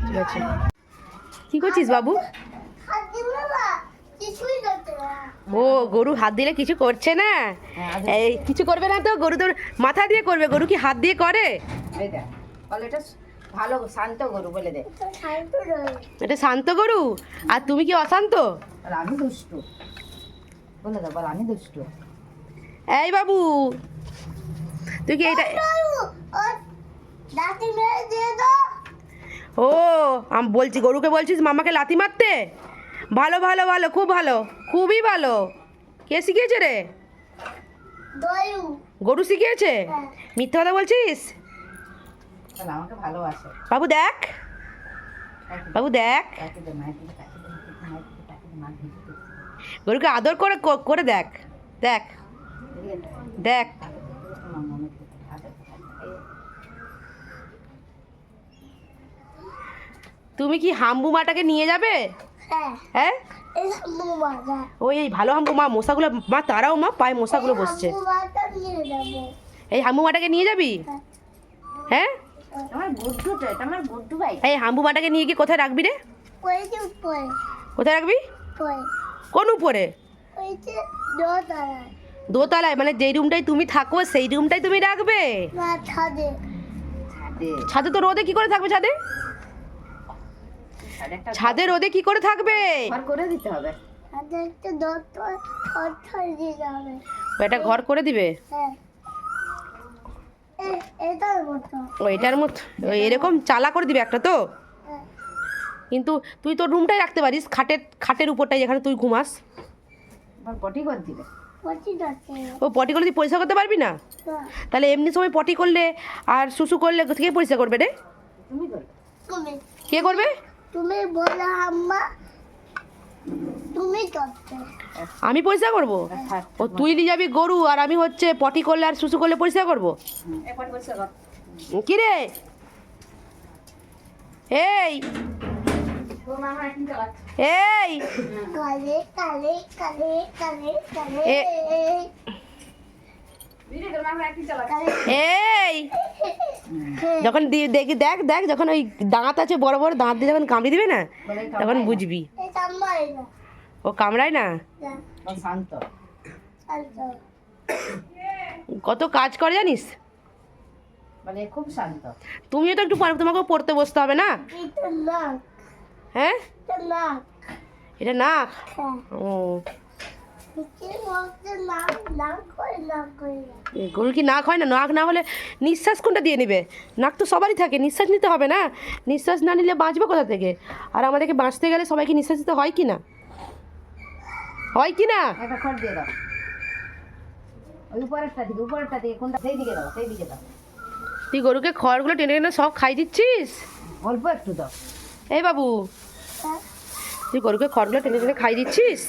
ঠিক আছে। কি করছিস বাবু? ও গরু হাত দিলে কিছু করছে না? এই কিছু করবে না তো, গরু তোর মাথা দিয়ে করবে। গরু কি হাত দিয়ে করে? এটা ভালো শান্ত গরু বলে দে। এটা শান্ত গরু, আর তুমি কি অশান্ত? আমি দুষ্টু বলে দে, বল আমি দুষ্টু। এই বাবু তুই কি এটা? ও আমি বলছি গরুকে বলছিস মামাকে লাথি মারতে? ভালো ভালো ভালো, খুব ভালো, খুবই ভালো। কে শিখিয়েছে রে? গরু শিখিয়েছে? মিথ্যা কথা বলছিস? আমাকে ভালোবাসে। বাবু দেখ, বাবু দেখ, গরুকে আদর করে করে দেখ, দেখ দেখ। তুমি কি হাম্বু মাটাকে নিয়ে যাবে? হ্যাঁ ওই এই ভালো হাম্বু মা, মশাগুলো মা তারাও মা, পায়ে মশাগুলো বসছে। এই হাম্বু মাটাকে নিয়ে যাবি? হ্যাঁ এই হাম্বু মাটাকে নিয়ে গিয়ে কোথায় রাখবি রে? কোথায় রাখবি? কোন উপরে? দোতলায়? মানে যেই রুমটাই তুমি থাকো সেই রুমটাই তুমি রাখবে? ছাদে তো রোদে কি করে থাকবে? ছাদে ছাদে রোদে কি করে থাকবে? করে দিতে হবে। এটা ঘর করে দিবে? ও এটার মতো এরকম চালা করে দিবে একটা তো? কিন্তু তুই তোর রুমটাই রাখতে পারিস, খাটের উপরটাই, যেখানে তুই ঘুমাস। পটি করে দিবে। ও পটি করলে তুই পরিষ্কার করতে পারবি না? তাহলে এমনি সময় পটি করলে আর শুশু করলে কে পরিষ্কার করবে রে? তুমি করবে। কে করবে? তুমি বলো আম্মা, তুমি করতে। আমি পরিষ্কার করব? ও তুই নিয়ে যাবি গরু, আর আমি হচ্ছে পটি করলে আর শুশু করলে পরিষ্কার করবো? কি রে? এই এই কালে কালে কালে কালে কালে এই যখন দেখি দেখ দেখ, যখন ওই দাঁত আছে বড় বড় দাঁত দিয়ে যখন কামড়ে দিবে না, তখন বুঝবি। ও কামড়ায় না? শান্ত। কত কাজ করে জানিস? মানে খুব শান্ত। তুমিও তো একটু তোমাকেও পড়তে বসতে হবে না? হ্যাঁ এটা নাক। ও গরু কি নাক হয় না? নাক না হলে নিঃশ্বাস কোনটা দিয়ে নেবে? নাক তো সবারই থাকে, নিঃশ্বাস নিতে হবে না? নিঃশ্বাস না নিলে বাঁচবে কোথা থেকে? আর আমাদেরকে বাঁচতে গেলে সবাইকে নিঃশ্বাস নিতে হয় কি না? হয় কি না? একটা খড় দিয়ে দাও, ওই উপরেরটা দিকে কোনটা? সেই দিকে দাও, সেই দিকে দাও। তুই গরুকে খড়গুলো টেনে টেনে সব খাই দিচ্ছিস? অল্প একটু দাও। এই বাবু তুই গরুকে খড়গুলো টেনে টেনে খাই দিচ্ছিস?